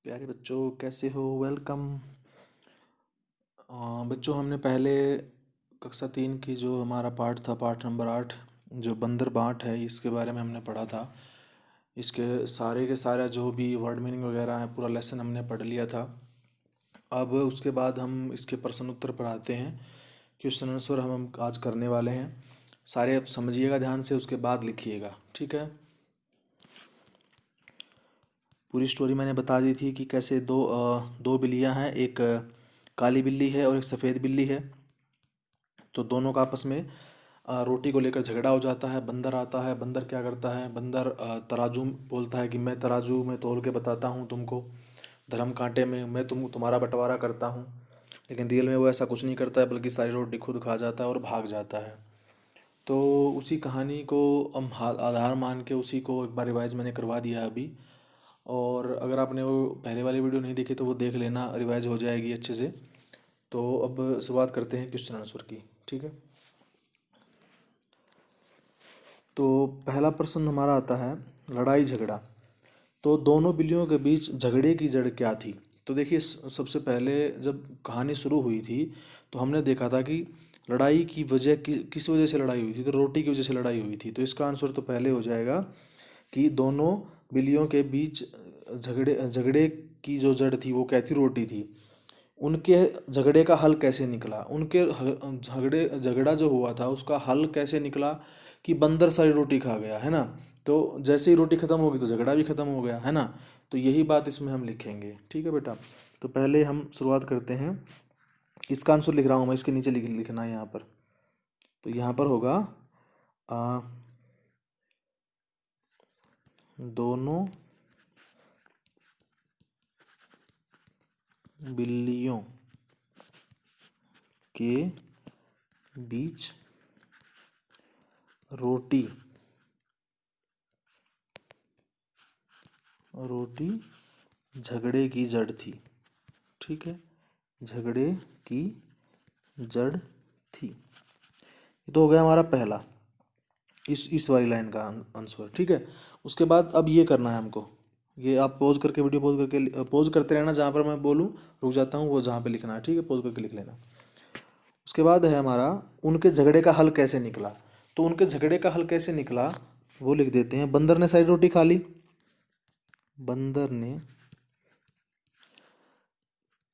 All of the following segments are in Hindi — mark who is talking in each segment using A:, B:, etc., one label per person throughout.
A: प्यारे बच्चों, कैसे हो? वेलकम। बच्चों, हमने पहले कक्षा 3 की जो हमारा पाठ था, पाठ नंबर 8, जो बंदर बांट है, इसके बारे में हमने पढ़ा था। इसके सारे के सारा जो भी वर्ड मीनिंग वगैरह है, पूरा लेसन हमने पढ़ लिया था। अब उसके बाद हम इसके प्रश्न उत्तर पर आते हैं। क्वेश्चन आंसर हम आज करने वाले हैं। सारे अब समझिएगा ध्यान से, उसके बाद लिखिएगा, ठीक है? पूरी स्टोरी मैंने बता दी थी कि कैसे दो बिल्लियां हैं, एक काली बिल्ली है और एक सफ़ेद बिल्ली है। तो दोनों का आपस में रोटी को लेकर झगड़ा हो जाता है। बंदर आता है। बंदर क्या करता है? बंदर तराजू बोलता है कि मैं तराजू में तौल के बताता हूँ तुमको, धर्म कांटे में मैं तुम्हारा बंटवारा करता हूँ। लेकिन रियल में वो ऐसा कुछ नहीं करता है, बल्कि सारी रोटी खुद खा जाता है और भाग जाता है। तो उसी कहानी को हम आधार मान के उसी को एक बार रिवाइज मैंने करवा दिया है अभी। और अगर आपने वो पहले वाली वीडियो नहीं देखी तो वो देख लेना, रिवाइज हो जाएगी अच्छे से। तो अब शुरुआत करते हैं क्वेश्चन आंसर की, ठीक है? तो पहला प्रश्न हमारा आता है, लड़ाई झगड़ा। तो दोनों बिल्लियों के बीच झगड़े की जड़ क्या थी? तो देखिए, सबसे पहले जब कहानी शुरू हुई थी तो हमने देखा था कि लड़ाई की वजह किस वजह से लड़ाई हुई थी? तो रोटी की वजह से लड़ाई हुई थी। तो इसका आंसर तो पहले हो जाएगा कि दोनों बिल्लियों के बीच झगड़े झगड़े की जो जड़ थी वो क्या थी? रोटी थी। उनके झगड़े का हल कैसे निकला? झगड़ा जो हुआ था उसका हल कैसे निकला? कि बंदर सारी रोटी खा गया, है ना? तो जैसे ही रोटी खत्म होगी तो झगड़ा भी खत्म हो गया, है ना? तो यही बात इसमें हम लिखेंगे, ठीक है बेटा? तो पहले हम शुरुआत करते हैं। इसका आंसर लिख रहा हूँ मैं, इसके नीचे लिखना है यहाँ पर। तो यहाँ पर होगा आ, दोनों बिल्लियों के बीच रोटी रोटी झगड़े की जड़ थी, ठीक है? झगड़े की जड़ थी। ये तो हो गया हमारा पहला, इस वाली लाइन का आंसर, ठीक है? उसके बाद अब ये करना है हमको। ये आप पॉज करके, वीडियो पॉज करके, पॉज करते रहना, जहाँ पर मैं बोलूँ रुक जाता हूँ, वो जहाँ पे लिखना है, ठीक है? पॉज करके लिख लेना। उसके बाद है हमारा, उनके झगड़े का हल कैसे निकला? तो उनके झगड़े का हल कैसे निकला वो लिख देते हैं। बंदर ने सारी रोटी खा ली। बंदर ने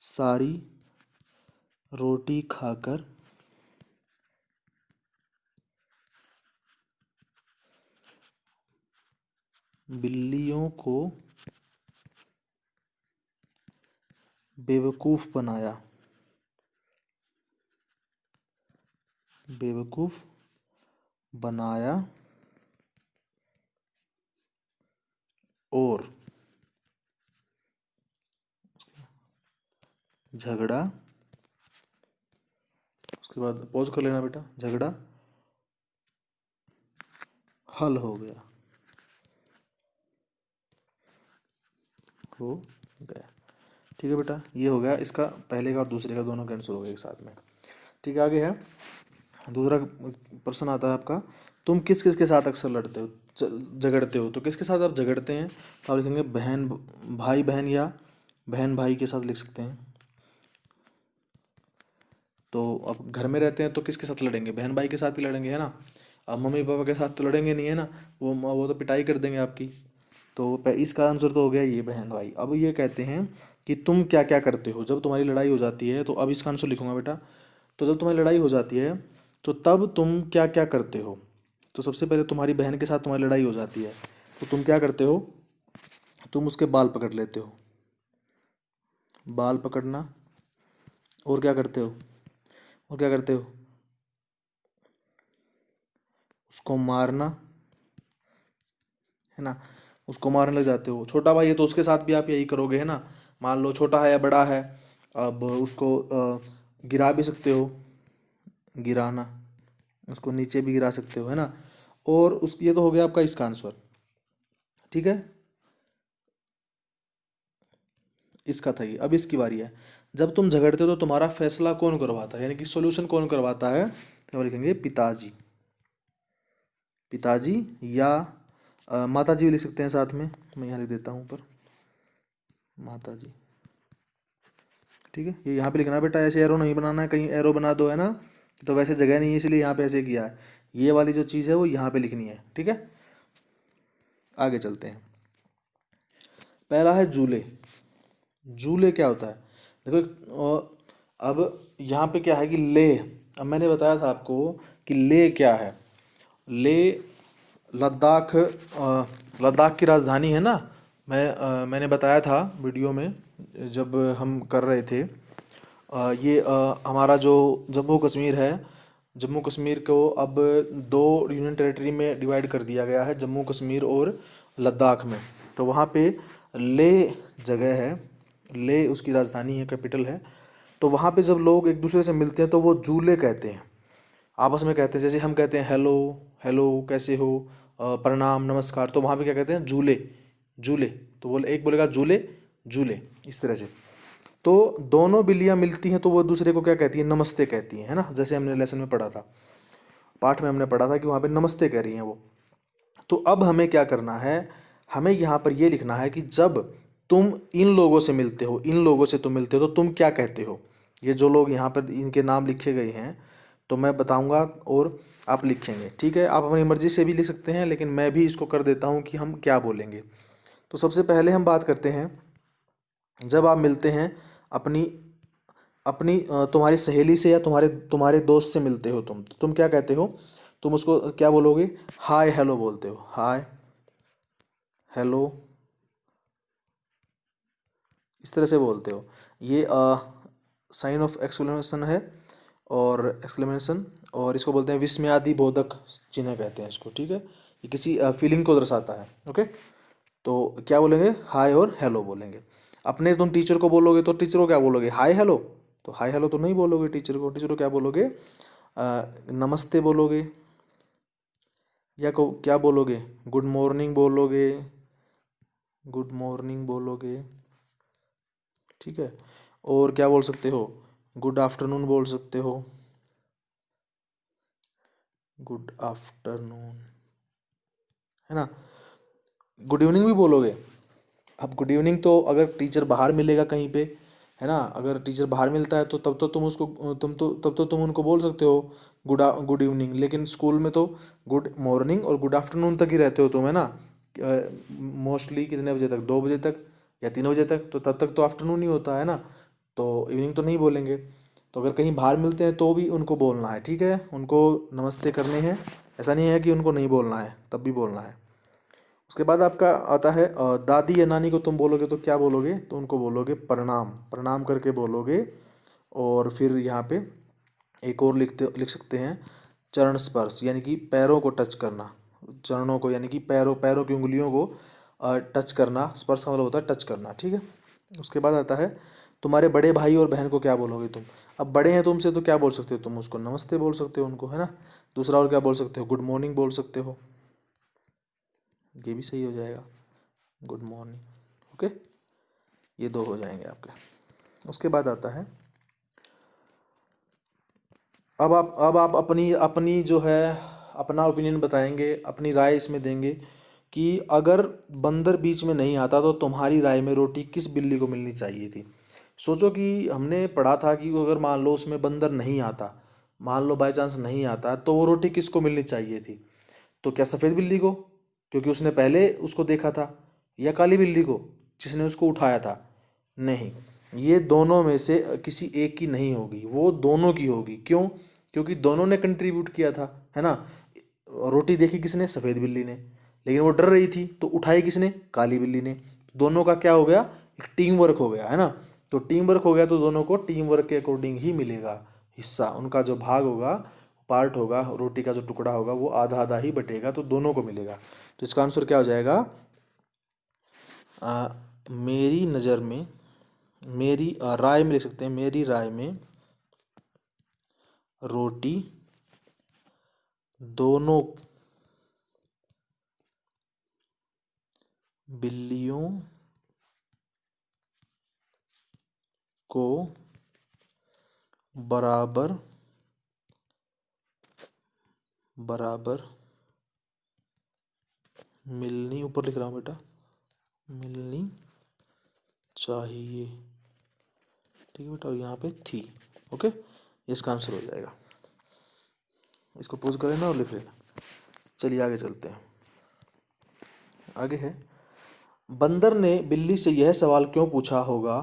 A: सारी रोटी खाकर बिल्लियों को बेवकूफ बनाया। बेवकूफ बनाया और झगड़ा, उसके बाद पॉज कर लेना बेटा, झगड़ा हल हो गया। हो गया, ठीक है बेटा? ये हो गया इसका पहले का और दूसरे का, दोनों का आंसर हो गया एक साथ में, ठीक है? आगे है दूसरा प्रश्न आता है आपका, तुम किस किस के साथ अक्सर लड़ते हो, झगड़ते हो? तो किसके साथ आप झगड़ते हैं? तो आप लिखेंगे बहन भाई बहन, या बहन भाई के साथ लिख सकते हैं। तो अब घर में रहते हैं तो किसके साथ लड़ेंगे? बहन भाई के साथ ही लड़ेंगे, है ना? अब मम्मी पापा के साथ तो लड़ेंगे नहीं, है ना? वो तो पिटाई कर देंगे आपकी। तो इसका आंसर तो हो गया ये, बहन भाई। अब ये कहते हैं कि तुम क्या क्या करते हो जब तुम्हारी लड़ाई हो जाती है? तो अब इसका आंसर लिखूंगा बेटा। तो जब तुम्हारी लड़ाई हो जाती है तो तब तुम क्या क्या करते हो? तो सबसे पहले तुम्हारी बहन के साथ तुम्हारी लड़ाई हो जाती है तो तुम क्या करते हो? तुम उसके बाल पकड़ लेते हो। बाल पकड़ना। और क्या करते हो? और क्या करते हो? उसको मारना, है ना? उसको मारने लग जाते हो। छोटा भाई है तो उसके साथ भी आप यही करोगे, है ना? मान लो छोटा है या बड़ा है, अब उसको गिरा भी सकते हो, गिराना, उसको नीचे भी गिरा सकते हो, है ना? और उस ये तो हो गया आपका इसका आंसर, ठीक है? इसका था ये। अब इसकी बारी है, जब तुम झगड़ते हो तो तुम्हारा फैसला कौन करवाता है, यानी कि सॉल्यूशन कौन करवाता है? तो हम लिखेंगे पिताजी। पिताजी, या माताजी भी लिख सकते हैं साथ में, मैं यहाँ लिख देता हूँ ऊपर। माता जी। ठीक है, ये यहाँ पे लिखना बेटा, ऐसे एरो नहीं बनाना है, कहीं एरो बना दो है ना, तो वैसे जगह नहीं है इसलिए यहाँ पे ऐसे किया है। ये वाली जो चीज़ है वो यहाँ पे लिखनी है। ठीक है, आगे चलते हैं। पहला है जूले। जूले क्या होता है? देखो अब यहाँ पे क्या है कि ले, अब मैंने बताया था आपको कि ले क्या है। ले लद्दाख, लद्दाख की राजधानी है ना। मैंने बताया था वीडियो में जब हम कर रहे थे। ये हमारा जो जम्मू कश्मीर है, जम्मू कश्मीर को अब दो यूनियन टेरिटरी में डिवाइड कर दिया गया है, जम्मू कश्मीर और लद्दाख में। तो वहाँ पे ले जगह है, ले उसकी राजधानी है, कैपिटल है। तो वहाँ पे जब लोग एक दूसरे से मिलते हैं तो वो जूले कहते हैं, आपस में कहते हैं। जैसे हम कहते हैं हेलो, हेलो कैसे हो, प्रणाम, नमस्कार, तो वहाँ पे क्या कहते हैं? जूले, जूले। तो बोले, एक बोलेगा जूले, जूले, इस तरह से। तो दोनों बिल्लियाँ मिलती हैं तो वो दूसरे को क्या कहती हैं? नमस्ते कहती हैं, है ना। जैसे हमने लेसन में पढ़ा था, पाठ में हमने पढ़ा था कि वहाँ पे नमस्ते कह रही हैं वो। तो अब हमें क्या करना है? हमें यहाँ पर ये लिखना है कि जब तुम इन लोगों से मिलते हो, इन लोगों से तुम मिलते हो तो तुम क्या कहते हो। ये जो लोग यहाँ पर इनके नाम लिखे गए हैं तो मैं बताऊंगा और आप लिखेंगे। ठीक है, आप अपनी मर्जी से भी लिख सकते हैं, लेकिन मैं भी इसको कर देता हूँ कि हम क्या बोलेंगे। तो सबसे पहले हम बात करते हैं, जब आप मिलते हैं अपनी अपनी तुम्हारी सहेली से या तुम्हारे तुम्हारे दोस्त से मिलते हो तुम, तो तुम क्या कहते हो? तुम उसको क्या बोलोगे? हाय हेलो बोलते हो, हाय हेलो, इस तरह से बोलते हो। ये साइन ऑफ एक्सक्लेमेशन है, और एक्सक्लेमेशन, और इसको बोलते हैं विस्मयादि बोधक चिन्ह कहते हैं इसको। ठीक है, ये किसी फीलिंग को दर्शाता है। ओके, तो क्या बोलेंगे? हाय और हेलो बोलेंगे। अपने तुम टीचर को बोलोगे तो टीचर को क्या बोलोगे? Hi hello. तो हाय हेलो तो नहीं बोलोगे टीचर को, टीचर को क्या बोलोगे? नमस्ते बोलोगे, या को क्या बोलोगे? गुड मॉर्निंग बोलोगे, गुड मॉर्निंग बोलोगे। ठीक है, और क्या बोल सकते हो? गुड आफ्टरनून बोल सकते हो, गुड आफ्टरनून, है ना। गुड इवनिंग भी बोलोगे। अब गुड इवनिंग तो अगर टीचर बाहर मिलेगा कहीं पे, है ना, अगर टीचर बाहर मिलता है तो तब तो तुम उसको, तब तो तुम उनको बोल सकते हो गुड इवनिंग। लेकिन स्कूल में तो गुड मॉर्निंग और गुड आफ्टरनून तक ही रहते हो तुम, है ना। मोस्टली कितने बजे तक? 2 बजे तक या 3 बजे तक, तो तब तक तो आफ्टरनून ही होता है ना। तो इवनिंग तो नहीं बोलेंगे। तो अगर कहीं बाहर मिलते हैं तो भी उनको बोलना है। ठीक है, उनको नमस्ते करने हैं, ऐसा नहीं है कि उनको नहीं बोलना है, तब भी बोलना है। उसके बाद आपका आता है दादी या नानी को तुम बोलोगे तो क्या बोलोगे? तो उनको बोलोगे प्रणाम, प्रणाम करके बोलोगे। और फिर यहाँ पे एक और लिख सकते हैं चरण स्पर्श, यानी कि पैरों को टच करना, चरणों को, यानी कि पैरों पैरों की उंगलियों को टच करना। स्पर्श का मतलब होता है टच करना। ठीक है, उसके बाद आता है तुम्हारे बड़े भाई और बहन को क्या बोलोगे तुम? अब बड़े हैं तुमसे तो क्या बोल सकते हो? तुम उसको नमस्ते बोल सकते हो उनको, है ना। दूसरा और क्या बोल सकते हो? गुड मॉर्निंग बोल सकते हो, ये भी सही हो जाएगा, गुड मॉर्निंग। ओके, ये दो हो जाएंगे आपके। उसके बाद आता है, अब आप अपनी अपनी जो है अपना ओपिनियन बताएंगे, अपनी राय इसमें देंगे कि अगर बंदर बीच में नहीं आता तो तुम्हारी राय में रोटी किस बिल्ली को मिलनी चाहिए थी। सोचो कि हमने पढ़ा था कि अगर मान लो उसमें बंदर नहीं आता, मान लो बाय चांस नहीं आता, तो वो रोटी किसको मिलनी चाहिए थी? तो क्या सफ़ेद बिल्ली को, क्योंकि उसने पहले उसको देखा था, या काली बिल्ली को जिसने उसको उठाया था? नहीं, ये दोनों में से किसी एक की नहीं होगी, वो दोनों की होगी। क्यों? क्योंकि दोनों ने कंट्रीब्यूट किया था, है ना। रोटी देखी किसने? सफ़ेद बिल्ली ने, लेकिन वो डर रही थी तो उठाई किसने? काली बिल्ली ने। दोनों का क्या हो गया? एक टीम वर्क हो गया, है ना। तो टीम वर्क हो गया तो दोनों को टीम वर्क के अकॉर्डिंग ही मिलेगा हिस्सा, उनका जो भाग होगा, पार्ट होगा, रोटी का जो टुकड़ा होगा वो आधा आधा ही बटेगा, तो दोनों को मिलेगा। तो इसका आंसर क्या हो जाएगा? मेरी नज़र में, मेरी राय में लिख सकते हैं, मेरी राय में रोटी दोनों बिल्लियों को बराबर बराबर मिलनी, ऊपर लिख रहा हूँ बेटा, मिलनी चाहिए। ठीक है बेटा, और यहाँ पे थी। ओके, इसका आंसर हो जाएगा। इसको पोज कर लेना और लिख लेना। चलिए आगे चलते हैं। आगे है, बंदर ने बिल्ली से यह सवाल क्यों पूछा होगा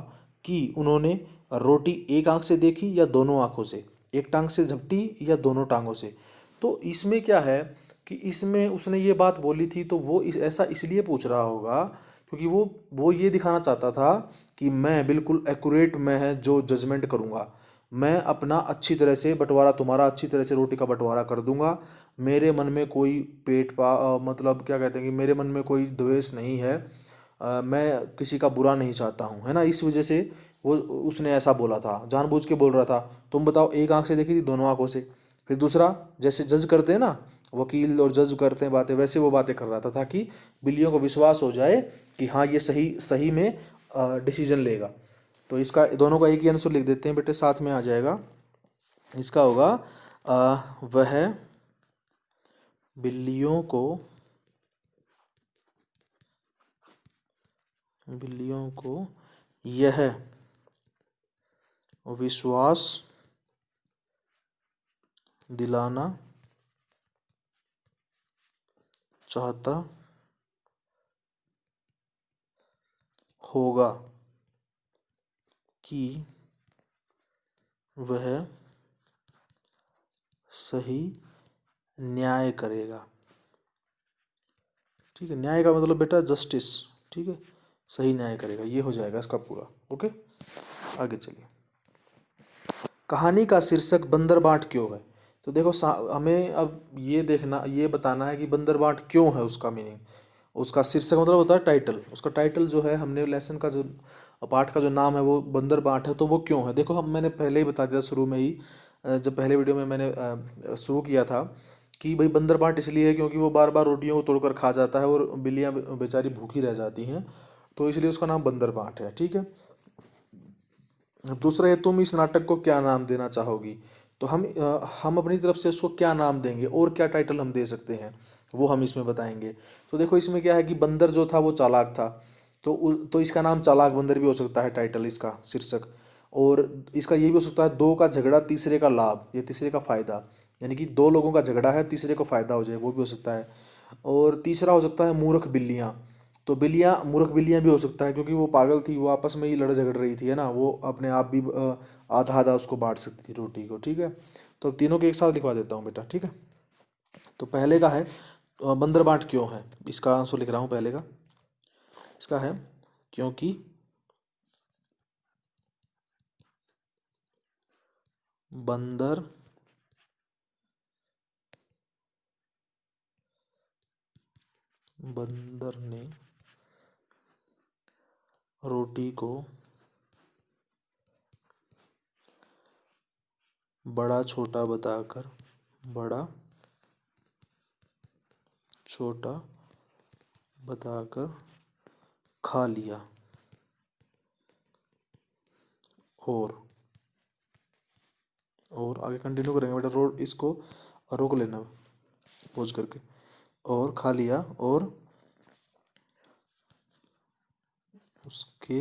A: कि उन्होंने रोटी एक आंख से देखी या दोनों आंखों से, एक टांग से झपटी या दोनों टांगों से। तो इसमें क्या है कि इसमें उसने ये बात बोली थी, तो वो ऐसा इसलिए पूछ रहा होगा क्योंकि वो ये दिखाना चाहता था कि मैं बिल्कुल एक्यूरेट मैं है जो जजमेंट करूँगा, मैं अपना अच्छी तरह से बंटवारा, तुम्हारा अच्छी तरह से रोटी का बंटवारा कर दूंगा। मेरे मन में कोई मतलब क्या कहते हैं कि मेरे मन में कोई द्वेष नहीं है। मैं किसी का बुरा नहीं चाहता हूँ, है ना। इस वजह से वो उसने ऐसा बोला था, जानबूझ के बोल रहा था। तुम बताओ, एक आंख से देखी थी, दोनों आंखों से। फिर दूसरा, जैसे जज करते हैं ना, वकील और जज करते हैं बातें, वैसे वो बातें कर रहा था ताकि बिल्लियों को विश्वास हो जाए कि हाँ ये सही सही में डिसीजन लेगा। तो इसका दोनों का एक ही आंसर लिख देते हैं बेटे, साथ में आ जाएगा। इसका होगा वह बिल्लियों को यह विश्वास दिलाना चाहता होगा कि वह सही न्याय करेगा। ठीक है, न्याय का मतलब बेटा जस्टिस। ठीक है, सही न्याय करेगा, ये हो जाएगा इसका पूरा। ओके, आगे चलिए। कहानी का शीर्षक बंदर बांट क्यों है। तो देखो हमें अब ये देखना, ये बताना है कि बंदर बांट क्यों है, उसका मीनिंग, उसका शीर्षक मतलब होता है टाइटल। उसका टाइटल जो है, हमने लेसन का जो पाठ का जो नाम है वो बंदर बांट है, तो वो क्यों है। देखो, हम मैंने पहले ही बता दिया शुरू में ही, जब पहले वीडियो में मैंने शुरू किया था कि भाई बंदर बांट इसलिए है क्योंकि वो बार बार रोटियों को तोड़कर खा जाता है और बिल्लियाँ बेचारी भूखी रह जाती हैं, तो इसलिए उसका नाम बंदर बांट है। ठीक है, अब दूसरा है, तुम इस नाटक को क्या नाम देना चाहोगी। तो हम अपनी तरफ से उसको क्या नाम देंगे और क्या टाइटल हम दे सकते हैं, वो हम इसमें बताएंगे। तो देखो, इसमें क्या है कि बंदर जो था वो चालाक था, तो इसका नाम चालाक बंदर भी हो सकता है, टाइटल इसका शीर्षक। और इसका ये भी हो सकता है, दो का झगड़ा तीसरे का लाभ या तीसरे का फायदा, यानी कि दो लोगों का झगड़ा है, तीसरे को फायदा हो जाए, वो भी हो सकता है। और तीसरा हो सकता है मूर्ख बिल्लियाँ। तो बिल्लियाँ, मूर्ख बिल्लियाँ भी हो सकता है क्योंकि वो पागल थी, वो आपस में ही लड़ झगड़ रही थी, है ना। वो अपने आप भी आधा आधा उसको बांट सकती थी रोटी को। ठीक है, तो अब तीनों के एक साथ लिखवा देता हूँ बेटा। ठीक है, तो पहले का है, बंदर बांट क्यों है, इसका आंसर लिख रहा हूँ पहले का। इसका है क्योंकि बंदर बंदर ने रोटी को बड़ा छोटा बताकर खा लिया। और आगे कंटिन्यू करेंगे बेटा, रोड इसको रोक लेना पोज करके। और खा लिया, और उसके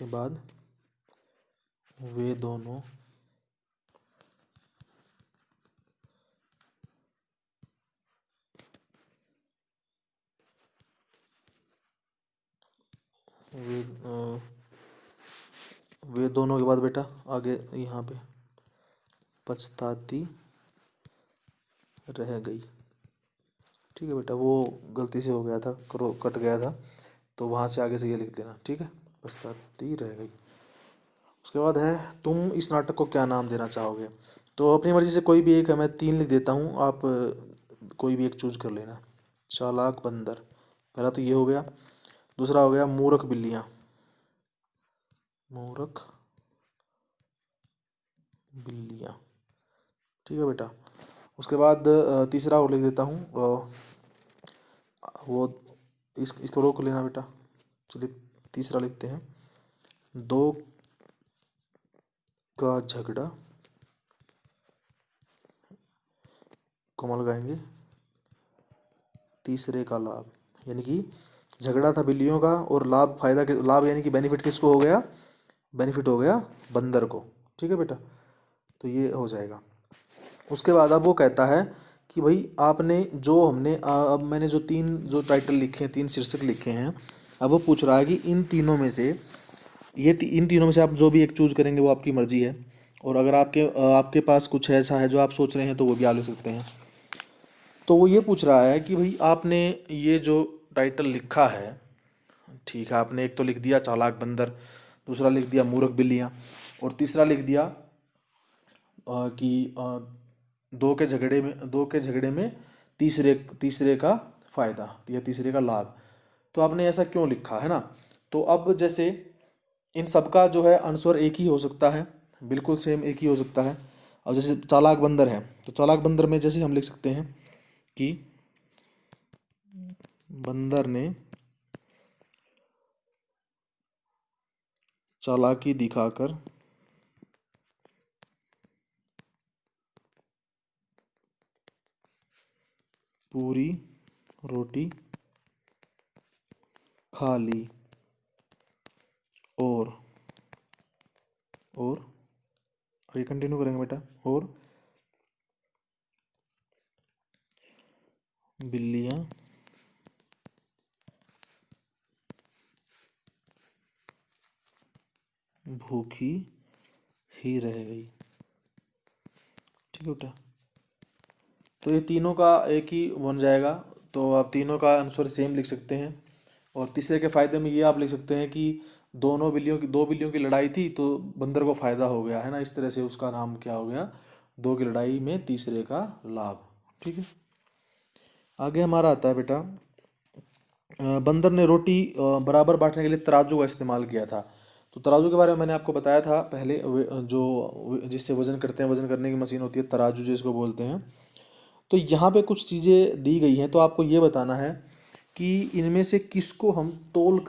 A: बाद वे दोनों वे वे दोनों के बाद बेटा आगे यहाँ पे पछताती रह गई। ठीक है बेटा, वो गलती से हो गया था, कट गया था, तो वहाँ से आगे से ये लिख देना। ठीक है, पछताती रह गई। उसके बाद है, तुम इस नाटक को क्या नाम देना चाहोगे। तो अपनी मर्जी से कोई भी एक है, मैं तीन लिख देता हूँ, आप कोई भी एक चूज कर लेना। चालाक बंदर, पहला तो ये हो गया। दूसरा हो गया मूर्ख बिल्लियाँ, मूर्ख बिल्लियाँ। ठीक है बेटा, उसके बाद तीसरा और लिख देता हूँ, वो इसको रोक लेना बेटा। चलिए तीसरा लिखते हैं, दो का झगड़ा, कोमल गाएंगे, तीसरे का लाभ, यानी कि झगड़ा था बिल्लियों का और लाभ फायदा के लाभ यानी कि बेनिफिट किसको हो गया, बेनिफिट हो गया बंदर को। ठीक है बेटा, तो ये हो जाएगा। उसके बाद अब वो कहता है कि भाई आपने जो हमने अब मैंने जो तीन जो टाइटल लिखे हैं, तीन शीर्षक लिखे हैं, अब वो पूछ रहा है कि इन तीनों में से इन तीनों में से आप जो भी एक चूज करेंगे वो आपकी मर्जी है। और अगर आपके पास कुछ ऐसा है जो आप सोच रहे हैं तो वो भी आलोच सकते हैं। तो वो ये पूछ रहा है कि भाई आपने ये जो टाइटल लिखा है, ठीक है, आपने एक तो लिख दिया चालाक बंदर, दूसरा लिख दिया मूर्ख बिल्लियाँ, और तीसरा लिख दिया कि दो के झगड़े में तीसरे तीसरे का फायदा या तीसरे का लाभ। तो आपने ऐसा क्यों लिखा है ना। तो अब जैसे इन सब का जो है आंसर एक ही हो सकता है, बिल्कुल सेम एक ही हो सकता है। और जैसे चालाक बंदर है तो चालाक बंदर में जैसे हम लिख सकते हैं कि बंदर ने चालाकी दिखाकर पूरी रोटी खा ली और आगे कंटिन्यू करेंगे बेटा, और बिल्लियाँ भूखी ही रह गई। ठीक है बेटा, तो ये तीनों का एक ही बन जाएगा, तो आप तीनों का आंसर सेम लिख सकते हैं। और तीसरे के फायदे में ये आप लिख सकते हैं कि दो बिल्लियों की लड़ाई थी तो बंदर को फायदा हो गया है ना, इस तरह से उसका नाम क्या हो गया, दो की लड़ाई में तीसरे का लाभ। ठीक है, आगे हमारा आता है बेटा बंदर ने रोटी बराबर बांटने के लिए तराजू का इस्तेमाल किया था। तो तराजू के बारे में मैंने आपको बताया था पहले, जो जिससे वजन करते हैं, वजन करने की मशीन होती है तराजू जिसको बोलते हैं। तो यहाँ पे कुछ चीज़ें दी गई हैं, तो आपको ये बताना है कि इनमें से किसको हम तोल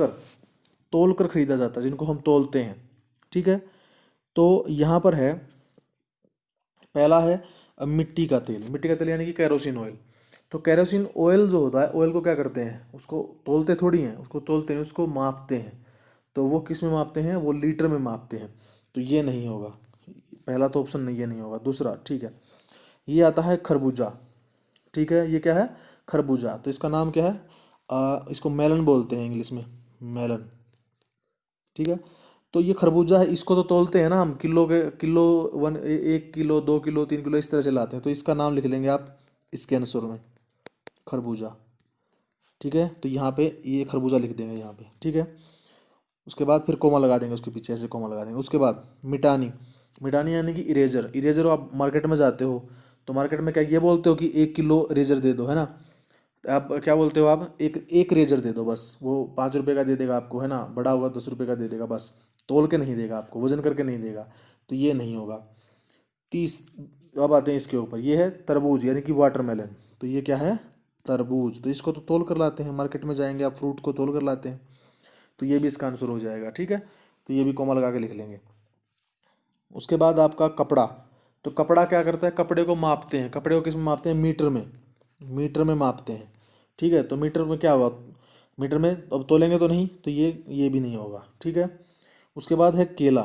A: कर खरीदा जाता है, जिनको हम तोलते हैं। ठीक है, तो यहाँ पर है, पहला है मिट्टी का तेल यानी कि कैरोसिन ऑयल। तो कैरोसिन ऑयल जो होता है, ऑयल को क्या करते हैं, उसको तोलते थोड़ी हैं, उसको तोलते हैं, उसको मापते हैं। तो वो किस में मापते हैं, वो लीटर में मापते हैं। तो ये नहीं होगा, पहला तो ऑप्शन नहीं, ये नहीं होगा। दूसरा, ठीक है, ये आता है खरबूजा। ठीक है, ये क्या है, खरबूजा। तो इसका नाम क्या है, इसको मेलन बोलते हैं इंग्लिश में, मेलन। ठीक है, तो ये खरबूजा है, इसको तो तोलते हैं ना हम, किलो 1 किलो 2 किलो 3 किलो इस तरह से लाते हैं। तो इसका नाम लिख लेंगे आप इसके आंसर में, खरबूजा। ठीक है, तो यहाँ पे ये खरबूजा लिख देंगे यहाँ पे। ठीक है, उसके बाद फिर कोमा लगा देंगे उसके पीछे, ऐसे कोमा लगा देंगे। उसके बाद मिटानी, मिटानी यानी कि इरेजर। इरेजर आप मार्केट में जाते हो तो मार्केट में क्या ये बोलते हो कि 1 किलो इरेजर दे दो, है ना। आप क्या बोलते हो, आप एक एक रेजर दे दो बस, वो 5 रुपये का दे देगा आपको, है ना, बड़ा होगा 10 रुपये का दे देगा बस, तोल के नहीं देगा आपको, वजन करके नहीं देगा। तो ये नहीं होगा। तीस अब आते हैं इसके ऊपर, ये है तरबूज यानी कि वाटरमेलन। तो ये क्या है, तरबूज। तो इसको तो तोल कर लाते हैं, मार्केट में जाएंगे आप फ्रूट को तोल कर लाते हैं। तो ये भी इसका आंसर हो जाएगा। ठीक है, तो ये भी कॉमा लगा के लिख लेंगे। उसके बाद आपका कपड़ा। तो कपड़ा क्या करता है, कपड़े को मापते हैं। कपड़े को किस में मापते हैं, मीटर में, मीटर में मापते हैं। ठीक है, तो मीटर में क्या होगा, मीटर में अब तोलेंगे तो नहीं, तो ये भी नहीं होगा। ठीक है, उसके बाद है केला।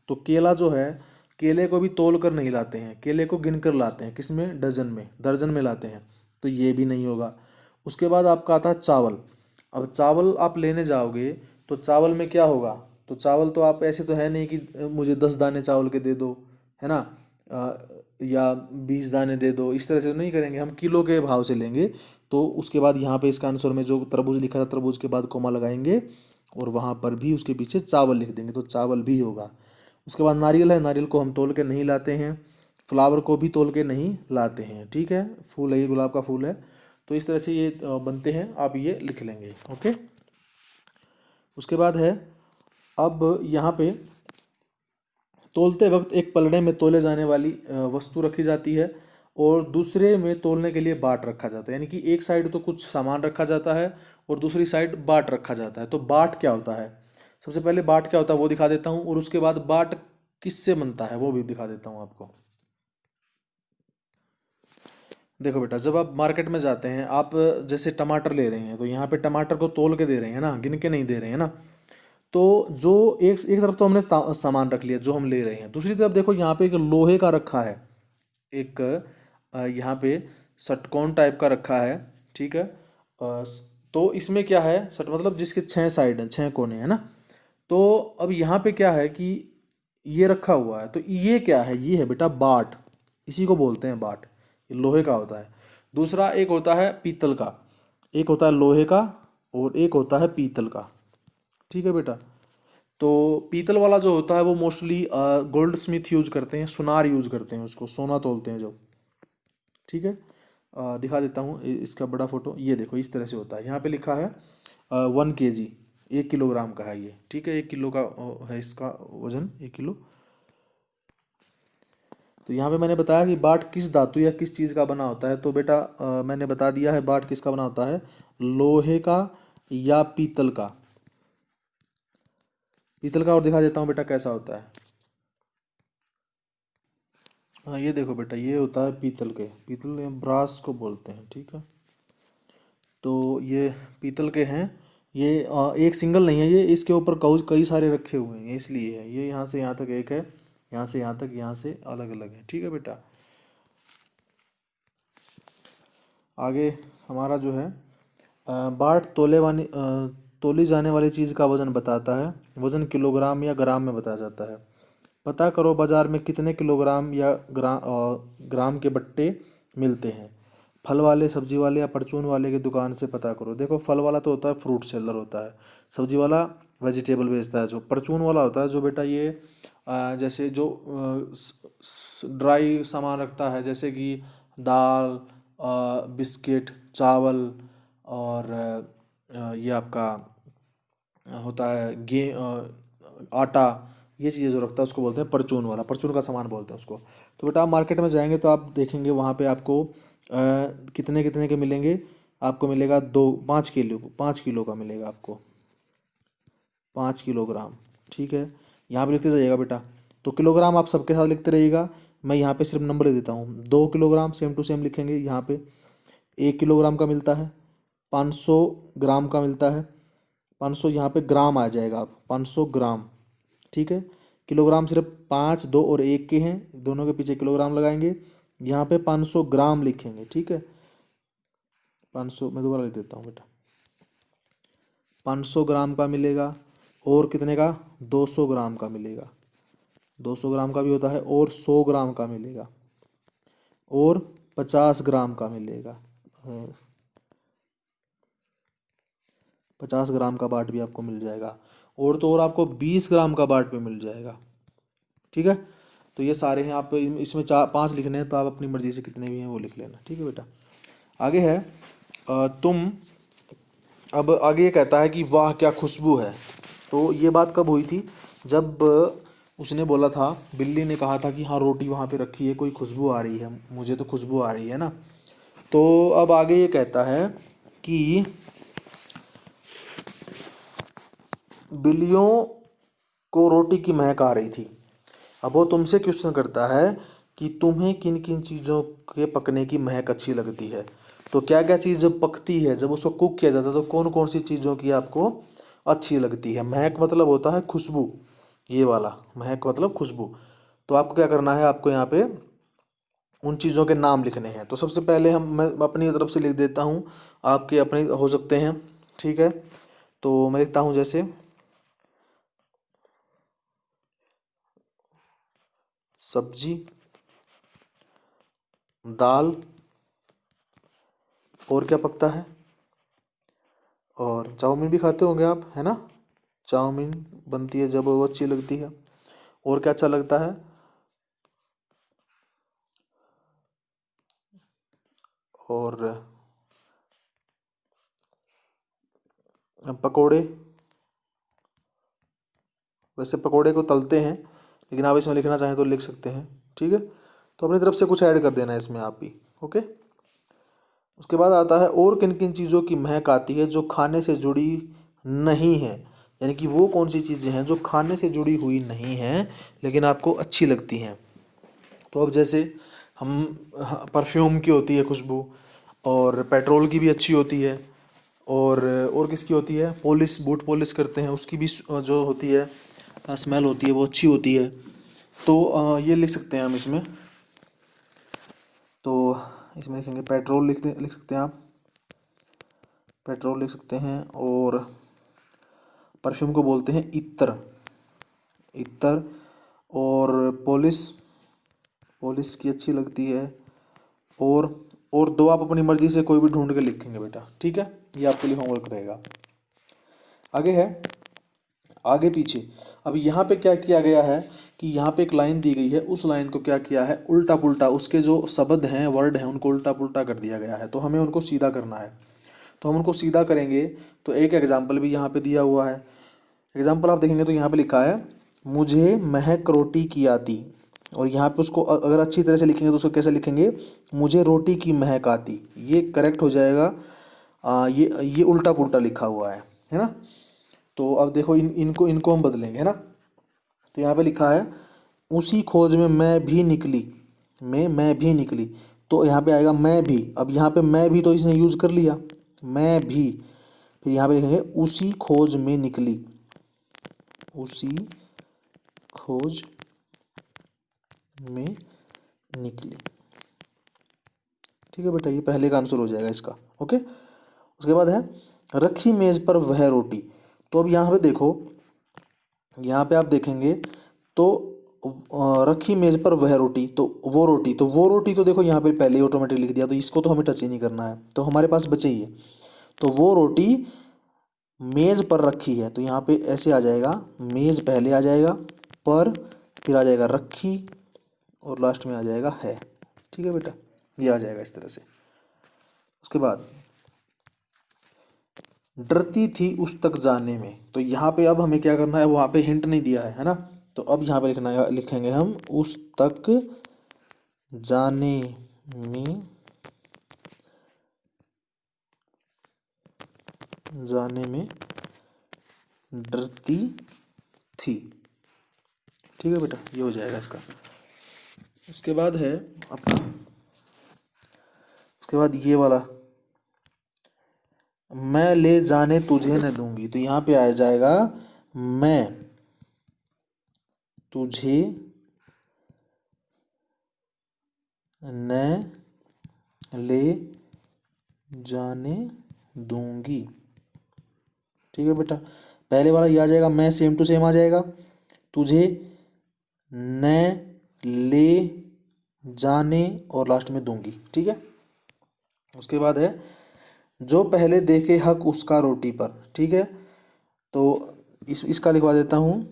A: तो केला जो है, केले को भी तोल कर नहीं लाते हैं, केले को गिन कर लाते हैं, किस में, डजन में, दर्जन में लाते हैं। तो ये भी नहीं होगा। उसके बाद आपका आता है चावल। अब चावल आप लेने जाओगे तो चावल में क्या होगा, तो चावल तो आप ऐसे तो है नहीं कि मुझे 10 दाने चावल के दे दो, है ना, या 20 दाने दे दो, इस तरह से तो नहीं करेंगे, हम किलो के भाव से लेंगे। तो उसके बाद यहाँ पे इसका आंसर में जो तरबूज लिखा था, तरबूज के बाद कोमा लगाएंगे और वहाँ पर भी उसके पीछे चावल लिख देंगे, तो चावल भी होगा। उसके बाद नारियल है, नारियल को हम तोल के नहीं लाते हैं, फ्लावर को भी तोल के नहीं लाते हैं। ठीक है, फूल है, ये गुलाब का फूल है। तो इस तरह से ये बनते हैं, आप ये लिख लेंगे। ओके, उसके बाद है, अब यहाँ पे तोलते वक्त एक पलड़े में तोले जाने वाली वस्तु रखी जाती है और दूसरे में तोलने के लिए बाट रखा जाता है। यानी कि एक साइड तो कुछ सामान रखा जाता है और दूसरी साइड बाट रखा जाता है। तो बाट क्या होता है, सबसे पहले बाट क्या होता है वो दिखा देता हूँ, और उसके बाद बाट किससे बनता है वो भी दिखा देता हूँ आपको। देखो बेटा, जब आप मार्केट में जाते हैं, आप जैसे टमाटर ले रहे हैं तो यहाँ पे टमाटर को तोल के दे रहे हैं ना, गिन के नहीं दे रहे हैं ना। तो जो एक एक तरफ तो हमने सामान रख लिया जो हम ले रहे हैं, दूसरी तरफ देखो यहाँ पे एक लोहे का रखा है, एक यहाँ पे षटकोण टाइप का रखा है। ठीक है। तो इसमें क्या है, षट मतलब जिसके 6 साइड हैं, 6 कोने हैं ना। तो अब यहाँ पे क्या है कि ये रखा हुआ है, तो ये क्या है, ये है बेटा बाट, इसी को बोलते हैं बाट। ये लोहे का होता है। दूसरा एक होता है पीतल का, एक होता है लोहे का, और एक होता है पीतल का। ठीक है बेटा। तो पीतल वाला जो होता है वो मोस्टली गोल्ड स्मिथ यूज करते हैं, सुनार यूज करते हैं, उसको सोना तोलते हैं जो। ठीक है। दिखा देता हूँ इसका बड़ा फोटो, ये देखो इस तरह से होता है। यहाँ पे लिखा है 1 kg, 1 किलोग्राम का है ये। ठीक है, 1 किलो का है इसका वजन, 1 किलो। तो यहाँ पे मैंने बताया कि बाट किस धातु या किस चीज़ का बना होता है। तो बेटा मैंने बता दिया है बाट किसका बना होता है, लोहे का या पीतल का। पीतल का और दिखा देता हूँ बेटा कैसा होता है। हाँ ये देखो बेटा, ये होता है पीतल के, पीतल या ब्रास को बोलते हैं। ठीक है। तो ये पीतल के हैं। ये एक सिंगल नहीं है, ये इसके ऊपर कई सारे रखे हुए हैं, इसलिए है ये। यहाँ से यहाँ तक एक है, यहाँ से यहाँ तक, यहाँ से अलग अलग है। ठीक है बेटा। आगे हमारा जो है बाट तोली जाने वाली चीज़ का वजन बताता है। वजन किलोग्राम या ग्राम में बताया जाता है। पता करो बाजार में कितने किलोग्राम या ग्राम के बट्टे मिलते हैं। फल वाले, सब्जी वाले या परचून वाले की दुकान से पता करो। देखो फल वाला तो होता है, फ्रूट सेलर होता है। सब्जी वाला वेजिटेबल बेचता है। जो परचून वाला होता है जो बेटा, ये जैसे जो ड्राई सामान रखता है, जैसे कि दाल, बिस्किट, चावल, और ये आपका होता है आटा, ये चीज़ें जो रखता है उसको बोलते हैं परचून वाला, परचून का सामान बोलते हैं उसको। तो बेटा आप मार्केट में जाएंगे तो आप देखेंगे वहाँ पे आपको कितने कितने के मिलेंगे। आपको मिलेगा 5 किलो, 5 किलो का मिलेगा आपको, 5 किलोग्राम। ठीक है, यहाँ पे लिखते जाइएगा बेटा। तो किलोग्राम आप सबके साथ लिखते रहिएगा, मैं यहाँ पे सिर्फ नंबर दे देता हूँ। 2 किलोग्राम सेम टू सेम लिखेंगे यहाँ पे। 1 किलोग्राम का मिलता है, 500 ग्राम का मिलता है। 500 यहाँ पे ग्राम आ जाएगा, आप 500 ग्राम। ठीक है। किलोग्राम सिर्फ 5, 2 और 1 के हैं, दोनों के पीछे किलोग्राम लगाएंगे। यहाँ पे 500 ग्राम लिखेंगे। ठीक है, 500 मैं दोबारा लिख देता हूँ बेटा। 500 ग्राम का मिलेगा, और कितने का, 200 ग्राम का मिलेगा। 200 ग्राम का भी होता है, और 100 ग्राम का मिलेगा, और 50 ग्राम का मिलेगा। 50 ग्राम का बाट भी आपको मिल जाएगा, और तो और आपको 20 ग्राम का बाट भी मिल जाएगा। ठीक है। तो ये सारे हैं, आप इसमें 5 लिखने हैं तो आप अपनी मर्जी से कितने भी हैं वो लिख लेना। ठीक है बेटा। आगे है अब आगे ये कहता है कि वाह क्या खुशबू है। तो ये बात कब हुई थी, जब उसने बोला था, बिल्ली ने कहा था कि हाँ रोटी वहाँ पे रखी है, कोई खुशबू आ रही है, मुझे तो खुशबू आ रही है ना। तो अब आगे ये कहता है कि बिल्लियों को रोटी की महक आ रही थी। अब वो तुमसे क्वेश्चन करता है कि तुम्हें किन किन चीज़ों के पकने की महक अच्छी लगती है। तो क्या क्या चीज़ जब पकती है, जब उसको कुक किया जाता है, तो कौन कौन सी चीज़ों की आपको अच्छी लगती है। महक मतलब होता है खुशबू, ये वाला महक मतलब खुशबू। तो आपको क्या करना है, आपको यहाँ पे उन चीज़ों के नाम लिखने हैं। तो सबसे पहले मैं अपनी तरफ से लिख देता हूँ, आपके अपने हो सकते हैं। ठीक है। तो मैं लिखता हूँ जैसे सब्जी, दाल, और क्या पकता है, और चाउमीन भी खाते होंगे आप, है ना। चाउमीन बनती है जब वो अच्छी लगती है। और क्या अच्छा लगता है, और पकोड़े। वैसे पकोड़े को तलते हैं, लेकिन आप इसमें लिखना चाहें तो लिख सकते हैं। ठीक है। तो अपनी तरफ से कुछ ऐड कर देना है इसमें आप भी। ओके। उसके बाद आता है और किन किन चीज़ों की महक आती है जो खाने से जुड़ी नहीं है। यानी कि वो कौन सी चीज़ें हैं जो खाने से जुड़ी हुई नहीं हैं लेकिन आपको अच्छी लगती हैं। तो अब जैसे परफ्यूम की होती है खुशबू, और पेट्रोल की भी अच्छी होती है, और किसकी होती है, पॉलिश, बूट पॉलिश करते हैं उसकी भी जो होती है स्मेल होती है वो अच्छी होती है। तो ये लिख सकते हैं हम इसमें। तो इसमें लिखेंगे पेट्रोल, लिख सकते हैं आप, पेट्रोल लिख सकते हैं। और परफ्यूम को बोलते हैं इत्र, इत्र। और पॉलिश, पॉलिश की अच्छी लगती है। और और दो आप अपनी मर्जी से कोई भी ढूंढ के लिखेंगे बेटा, ठीक है, ये आपके लिए होमवर्क रहेगा। आगे है, आगे पीछे। अब यहाँ पे क्या किया गया है कि यहाँ पे एक लाइन दी गई है, उस लाइन को क्या किया है, उल्टा पुल्टा, उसके जो शब्द हैं, वर्ड हैं, उनको उल्टा पुल्टा कर दिया गया है। तो हमें उनको सीधा करना है। तो हम उनको सीधा करेंगे। तो एक एग्जाम्पल भी यहाँ पे दिया हुआ है। एग्जाम्पल आप देखेंगे तो यहाँ पे लिखा है, मुझे महक रोटी की आती। और यहाँ पे उसको अगर अच्छी तरह से लिखेंगे तो उसको कैसे लिखेंगे, मुझे रोटी की महक आती। ये करेक्ट हो जाएगा। ये उल्टा पुल्टा लिखा हुआ है ना। तो अब देखो इनको इनको हम बदलेंगे, है ना। तो यहाँ पे लिखा है, उसी खोज में मैं भी निकली, मैं भी निकली। तो यहाँ पे आएगा मैं भी। अब यहाँ पे मैं भी तो इसने यूज कर लिया, मैं भी। फिर यहाँ पे लिखेंगे उसी खोज में निकली, उसी खोज में निकली। ठीक है बेटा, ये पहले का आंसर हो जाएगा इसका। ओके। उसके बाद है, रखी मेज पर वह रोटी। तो अब यहाँ पे देखो, यहाँ पे आप देखेंगे तो रखी मेज पर वह रोटी, तो वो रोटी, तो वो रोटी तो देखो यहाँ पे पहले ही ऑटोमेटिक लिख दिया, तो इसको तो हमें टच ही नहीं करना है। तो हमारे पास बचे ही है, तो वो रोटी मेज पर रखी है। तो यहाँ पे ऐसे आ जाएगा, मेज पहले आ जाएगा, पर, फिर आ जाएगा रखी, और लास्ट में आ जाएगा है। ठीक है बेटा, ये आ जाएगा इस तरह से। उसके बाद, डरती थी उस तक जाने में। तो यहाँ पे अब हमें क्या करना है, वहाँ पे हिंट नहीं दिया है ना। तो अब यहाँ पे लिखना है, लिखेंगे हम उस तक जाने में, जाने में डरती थी। ठीक है बेटा, ये हो जाएगा इसका। उसके बाद है अपना, उसके बाद ये वाला, मैं ले जाने तुझे न दूंगी। तो यहाँ पे आ जाएगा, मैं तुझे न ले जाने दूंगी। ठीक है बेटा, पहले वाला ये आ जाएगा, मैं सेम टू सेम आ जाएगा, तुझे न ले जाने और लास्ट में दूंगी। ठीक है। उसके बाद है, जो पहले देखे हक उसका रोटी पर। ठीक है, तो इसका लिखवा देता हूं,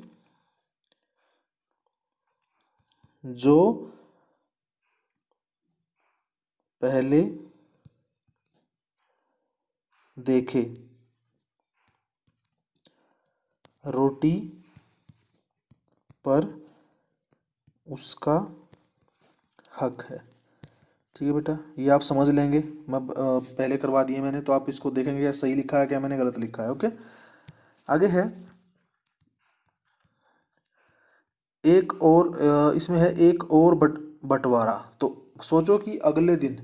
A: जो पहले देखे रोटी पर उसका हक है। ठीक है बेटा, ये आप समझ लेंगे, मैं पहले करवा दिए मैंने, तो आप इसको देखेंगे क्या सही लिखा है, क्या मैंने गलत लिखा है। ओके। आगे है, एक और इसमें है एक और बंटवारा। तो सोचो कि अगले दिन,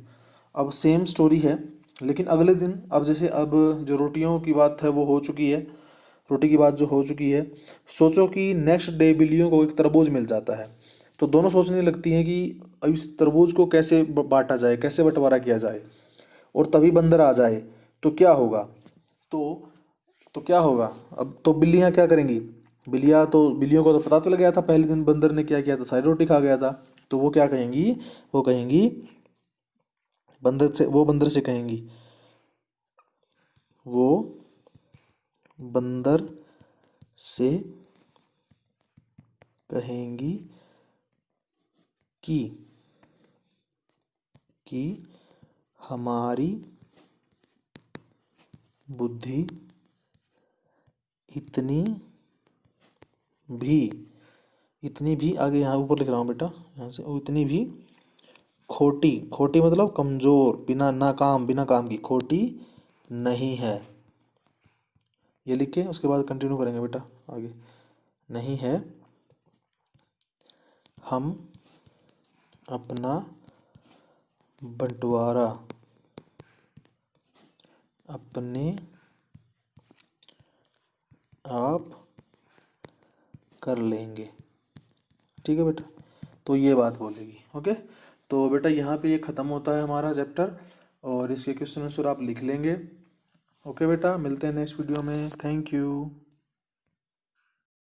A: अब सेम स्टोरी है, लेकिन अगले दिन, अब जैसे अब जो रोटियों की बात है वो हो चुकी है, रोटी की बात जो हो चुकी है, सोचो कि नेक्स्ट डे बिल्लियों को एक तरबूज मिल जाता है। तो दोनों सोचने लगती हैं कि अब इस तरबूज को कैसे बांटा जाए, कैसे बंटवारा किया जाए, और तभी बंदर आ जाए तो क्या होगा। तो तो क्या होगा, अब तो बिल्लियाँ क्या करेंगी, बिल्लियों को तो पता चल गया था पहले दिन बंदर ने क्या किया था, सारी रोटी खा गया था। तो वो क्या कहेंगी, वो कहेंगी बंदर से कहेंगी, वो बंदर से कहेंगी कि कि हमारी बुद्धि इतनी भी, इतनी भी, आगे यहाँ ऊपर लिख रहा हूँ बेटा, यहाँ से, इतनी भी खोटी, खोटी मतलब कमजोर, बिना काम की, खोटी नहीं है। ये लिख के उसके बाद कंटिन्यू करेंगे बेटा आगे, नहीं है, हम अपना बंटवारा अपने आप कर लेंगे। ठीक है बेटा, तो ये बात बोलेगी। ओके, तो बेटा यहाँ पे ये ख़त्म होता है हमारा चैप्टर, और इसके क्वेश्चन आंसर आप लिख लेंगे। ओके बेटा, मिलते हैं नेक्स्ट वीडियो में। Thank you.